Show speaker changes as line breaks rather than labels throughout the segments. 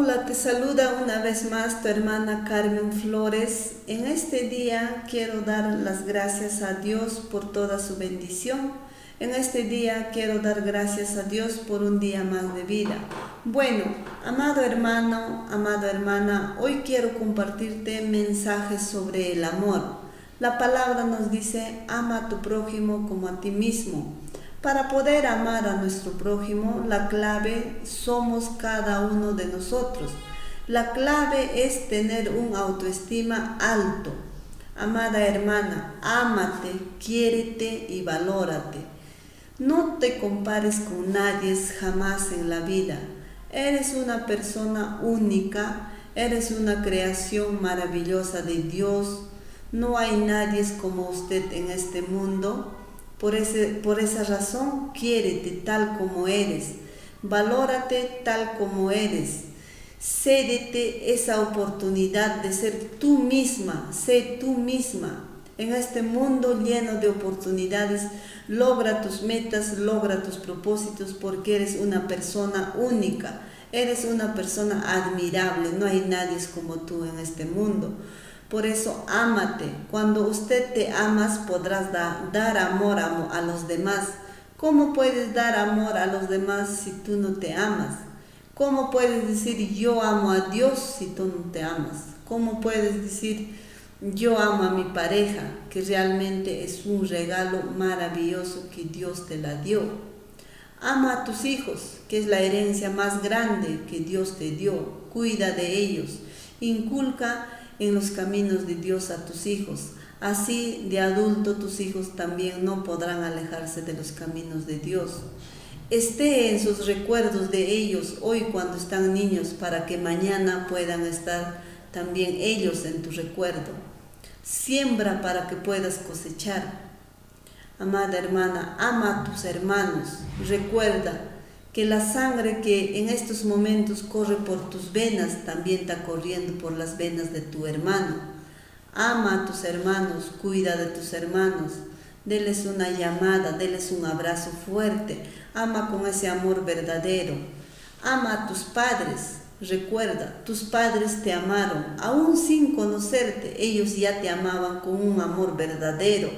Hola, te saluda una vez más tu hermana Carmen Flores. En este día quiero dar las gracias a Dios por toda su bendición. En este día quiero dar gracias a Dios por un día más de vida. Bueno, amado hermano, amada hermana, hoy quiero compartirte mensajes sobre el amor. La palabra nos dice, ama a tu prójimo como a ti mismo. Para poder amar a nuestro prójimo, la clave somos cada uno de nosotros. La clave es tener un autoestima alto. Amada hermana, ámate, quiérete y valórate. No te compares con nadie jamás en la vida. Eres una persona única, eres una creación maravillosa de Dios. No hay nadie como usted en este mundo. Por esa razón, quiérete tal como eres, valórate tal como eres, cédete esa oportunidad de ser tú misma, sé tú misma. En este mundo lleno de oportunidades, logra tus metas, logra tus propósitos porque eres una persona única, eres una persona admirable, no hay nadie como tú en este mundo. Por eso, ámate. Cuando usted te amas, podrás dar amor a los demás. ¿Cómo puedes dar amor a los demás si tú no te amas? ¿Cómo puedes decir yo amo a Dios si tú no te amas? ¿Cómo puedes decir yo amo a mi pareja, que realmente es un regalo maravilloso que Dios te la dio? Ama a tus hijos, que es la herencia más grande que Dios te dio. Cuida de ellos. Inculca en los caminos de Dios a tus hijos. Así de adulto tus hijos también no podrán alejarse de los caminos de Dios. Esté en sus recuerdos de ellos hoy cuando están niños para que mañana puedan estar también ellos en tu recuerdo. Siembra para que puedas cosechar. Amada hermana, ama a tus hermanos. Recuerda que la sangre que en estos momentos corre por tus venas también está corriendo por las venas de tu hermano. Ama a tus hermanos, cuida de tus hermanos, deles una llamada, deles un abrazo fuerte, ama con ese amor verdadero. Ama a tus padres, recuerda, tus padres te amaron, aún sin conocerte, ellos ya te amaban con un amor verdadero,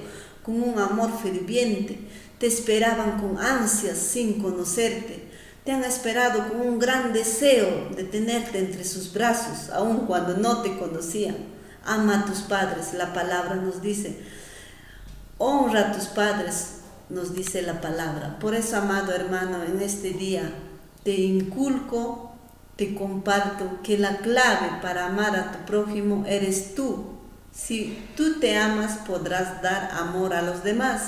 con un amor ferviente, te esperaban con ansias sin conocerte. Te han esperado con un gran deseo de tenerte entre sus brazos, aun cuando no te conocían. Ama a tus padres, la palabra nos dice. Honra a tus padres, nos dice la palabra. Por eso, amado hermano, en este día te inculco, te comparto que la clave para amar a tu prójimo eres tú. Si tú te amas, podrás dar amor a los demás.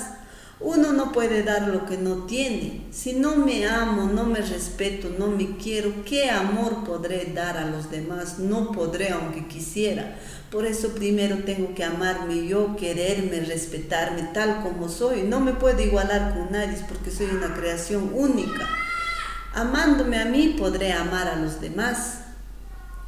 Uno no puede dar lo que no tiene. Si no me amo, no me respeto, no me quiero, ¿qué amor podré dar a los demás? No podré aunque quisiera. Por eso primero tengo que amarme yo, quererme, respetarme tal como soy. No me puedo igualar con nadie porque soy una creación única. Amándome a mí, podré amar a los demás.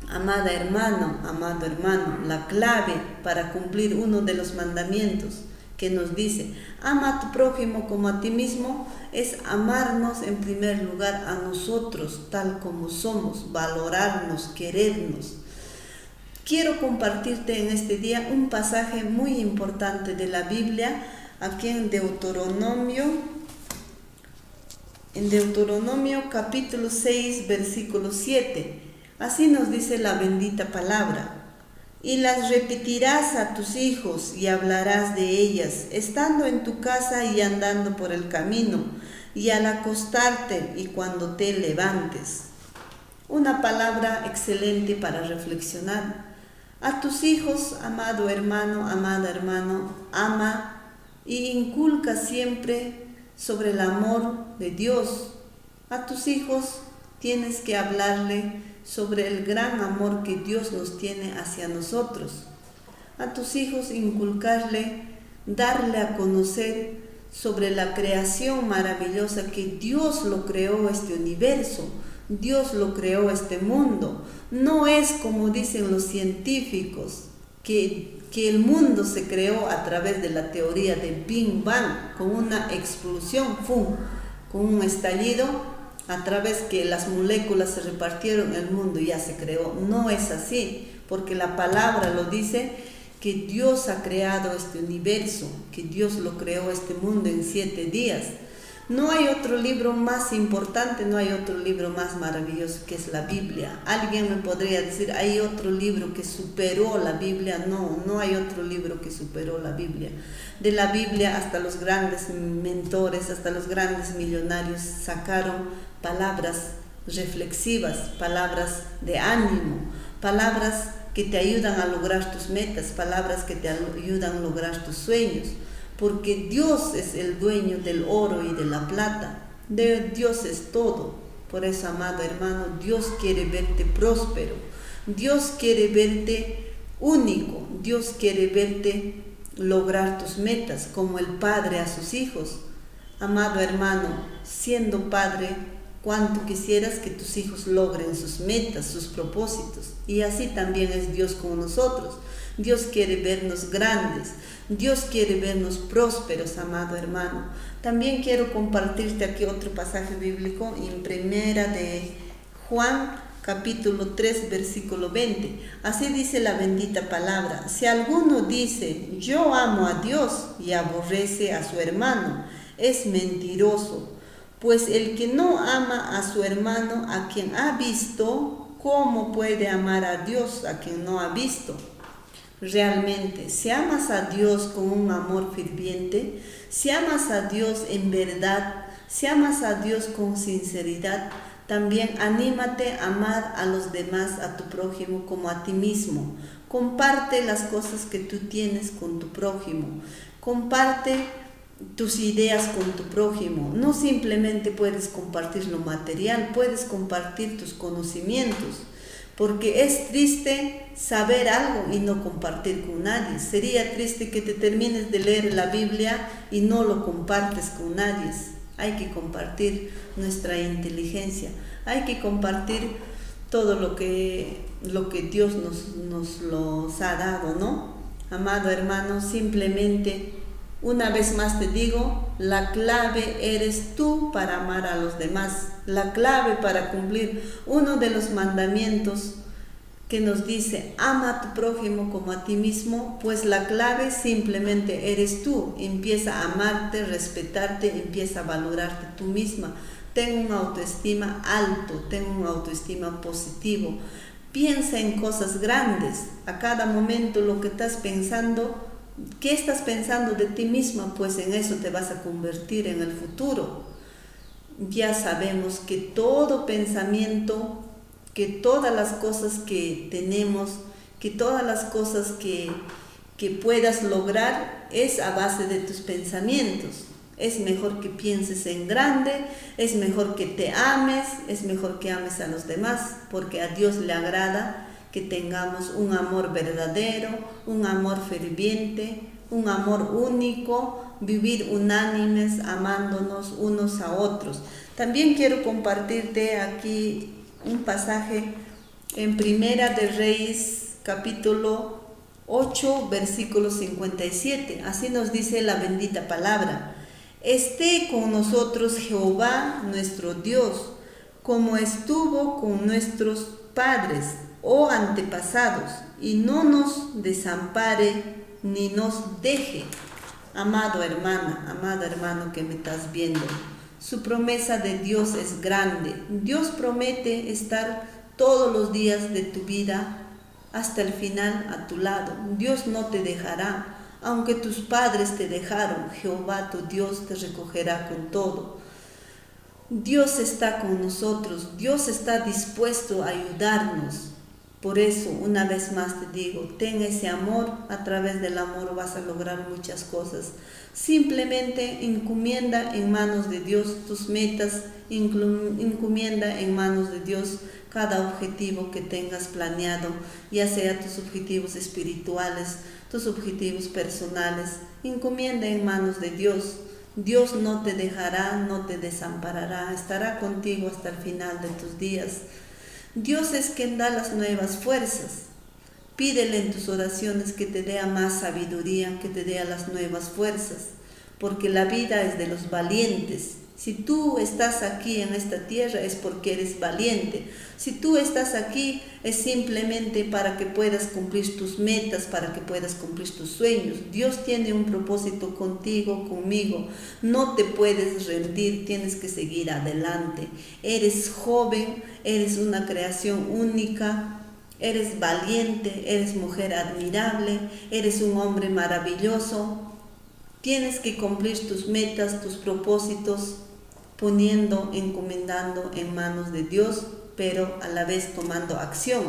Amada hermano, amado hermano, la clave para cumplir uno de los mandamientos que nos dice, ama a tu prójimo como a ti mismo, es amarnos en primer lugar a nosotros tal como somos, valorarnos, querernos. Quiero compartirte en este día un pasaje muy importante de la Biblia, aquí en Deuteronomio capítulo 6, versículo 7. Así nos dice la bendita palabra. Y las repetirás a tus hijos y hablarás de ellas, estando en tu casa y andando por el camino, y al acostarte y cuando te levantes. Una palabra excelente para reflexionar. A tus hijos, amado hermano, amada hermano, ama y inculca siempre sobre el amor de Dios. A tus hijos tienes que hablarle sobre el gran amor que Dios nos tiene hacia nosotros. A tus hijos inculcarle, darle a conocer sobre la creación maravillosa que Dios lo creó este universo, Dios lo creó este mundo. No es como dicen los científicos, que el mundo se creó a través de la teoría de Big Bang, con una explosión, ¡fum!, con un estallido. a través que las moléculas se repartieron, el mundo ya se creó. No es así, porque la palabra lo dice, que Dios ha creado este universo, que Dios lo creó este mundo en 7 días. No hay otro libro más importante, no hay otro libro más maravilloso que es la Biblia. Alguien me podría decir, ¿hay otro libro que superó la Biblia? No, no hay otro libro que superó la Biblia. De la Biblia hasta los grandes mentores, hasta los grandes millonarios sacaron palabras reflexivas, palabras de ánimo, palabras que te ayudan a lograr tus metas, palabras que te ayudan a lograr tus sueños. Porque Dios es el dueño del oro y de la plata. Dios es todo. Por eso, amado hermano, Dios quiere verte próspero. Dios quiere verte único. Dios quiere verte lograr tus metas como el padre a sus hijos. Amado hermano, siendo padre, cuánto quisieras que tus hijos logren sus metas, sus propósitos. Y así también es Dios con nosotros. Dios quiere vernos grandes. Dios quiere vernos prósperos, amado hermano. También quiero compartirte aquí otro pasaje bíblico en Primera de Juan, capítulo 3, versículo 20. Así dice la bendita palabra: si alguno dice, yo amo a Dios, y aborrece a su hermano, es mentiroso. Pues el que no ama a su hermano, a quien ha visto, ¿cómo puede amar a Dios a quien no ha visto? Realmente, si amas a Dios con un amor ferviente, si amas a Dios en verdad, si amas a Dios con sinceridad, también anímate a amar a los demás, a tu prójimo como a ti mismo. Comparte las cosas que tú tienes con tu prójimo. Comparte tus ideas con tu prójimo. No simplemente puedes compartir lo material, puedes compartir tus conocimientos. Porque es triste saber algo y no compartir con nadie. Sería triste que te termines de leer la Biblia y no lo compartes con nadie. Hay que compartir nuestra inteligencia. Hay que compartir todo lo que Dios nos ha dado, ¿no? Amado hermano, simplemente, una vez más te digo, la clave eres tú para amar a los demás. La clave para cumplir uno de los mandamientos que nos dice, ama a tu prójimo como a ti mismo, pues la clave simplemente eres tú. Empieza a amarte, respetarte, empieza a valorarte tú misma. Ten una autoestima alto, ten una autoestima positivo. Piensa en cosas grandes. A cada momento lo que estás pensando, ¿qué estás pensando de ti misma? Pues en eso te vas a convertir en el futuro. Ya sabemos que todo pensamiento, que todas las cosas que tenemos, que todas las cosas que puedas lograr es a base de tus pensamientos. Es mejor que pienses en grande, es mejor que te ames, es mejor que ames a los demás, porque a Dios le agrada que tengamos un amor verdadero, un amor ferviente, un amor único, vivir unánimes, amándonos unos a otros. También quiero compartirte aquí un pasaje en Primera de Reyes, capítulo 8, versículo 57. Así nos dice la bendita palabra: esté con nosotros Jehová nuestro Dios, como estuvo con nuestros padres o antepasados, y no nos desampare ni nos deje. Amado hermana, amado hermano que me estás viendo, su promesa de Dios es grande. Dios promete estar todos los días de tu vida hasta el final a tu lado. Dios no te dejará. Aunque tus padres te dejaron, Jehová tu Dios te recogerá con todo. Dios está con nosotros. Dios está dispuesto a ayudarnos. Por eso, una vez más te digo, ten ese amor. A través del amor vas a lograr muchas cosas. Simplemente encomienda en manos de Dios tus metas, encomienda en manos de Dios cada objetivo que tengas planeado, ya sea tus objetivos espirituales, tus objetivos personales. Encomienda en manos de Dios. Dios no te dejará, no te desamparará, estará contigo hasta el final de tus días. Dios es quien da las nuevas fuerzas. Pídele en tus oraciones que te dé más sabiduría, que te dé las nuevas fuerzas, porque la vida es de los valientes. Si tú estás aquí en esta tierra es porque eres valiente. Si tú estás aquí es simplemente para que puedas cumplir tus metas, para que puedas cumplir tus sueños. Dios tiene un propósito contigo, conmigo. No te puedes rendir, tienes que seguir adelante. Eres joven, eres una creación única. Eres valiente, eres mujer admirable, eres un hombre maravilloso. Tienes que cumplir tus metas, tus propósitos, encomendando en manos de Dios, pero a la vez tomando acción.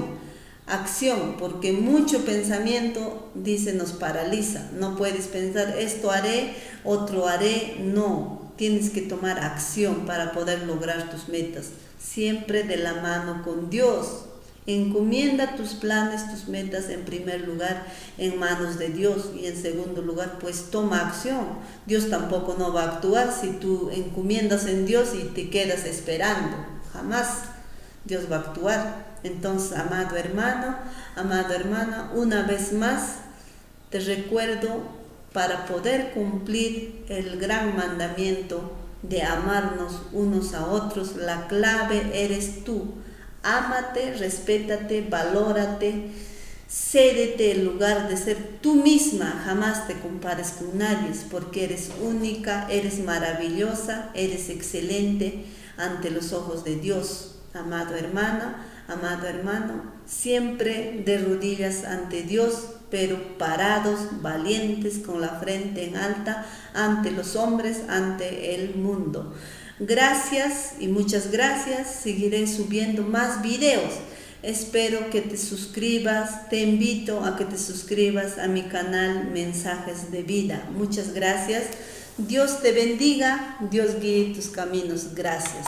Acción, porque mucho pensamiento, dice, nos paraliza. No puedes pensar, esto haré, otro haré. No, tienes que tomar acción para poder lograr tus metas. Siempre de la mano con Dios. Encomienda tus planes, tus metas en primer lugar en manos de Dios y en segundo lugar pues toma acción. Dios tampoco no va a actuar si tú encomiendas en Dios y te quedas esperando. Jamás Dios va a actuar. Entonces, amado hermano, amada hermana, una vez más te recuerdo, para poder cumplir el gran mandamiento de amarnos unos a otros, la clave eres tú. Ámate, respétate, valórate, cédete el lugar de ser tú misma. Jamás te compares con nadie, porque eres única, eres maravillosa, eres excelente ante los ojos de Dios. Amado hermana, amado hermano, siempre de rodillas ante Dios, pero parados, valientes, con la frente en alta, ante los hombres, ante el mundo. Gracias y muchas gracias. Seguiré subiendo más videos. Espero que te suscribas. Te invito a que te suscribas a mi canal Mensajes de Vida. Muchas gracias. Dios te bendiga. Dios guíe tus caminos. Gracias.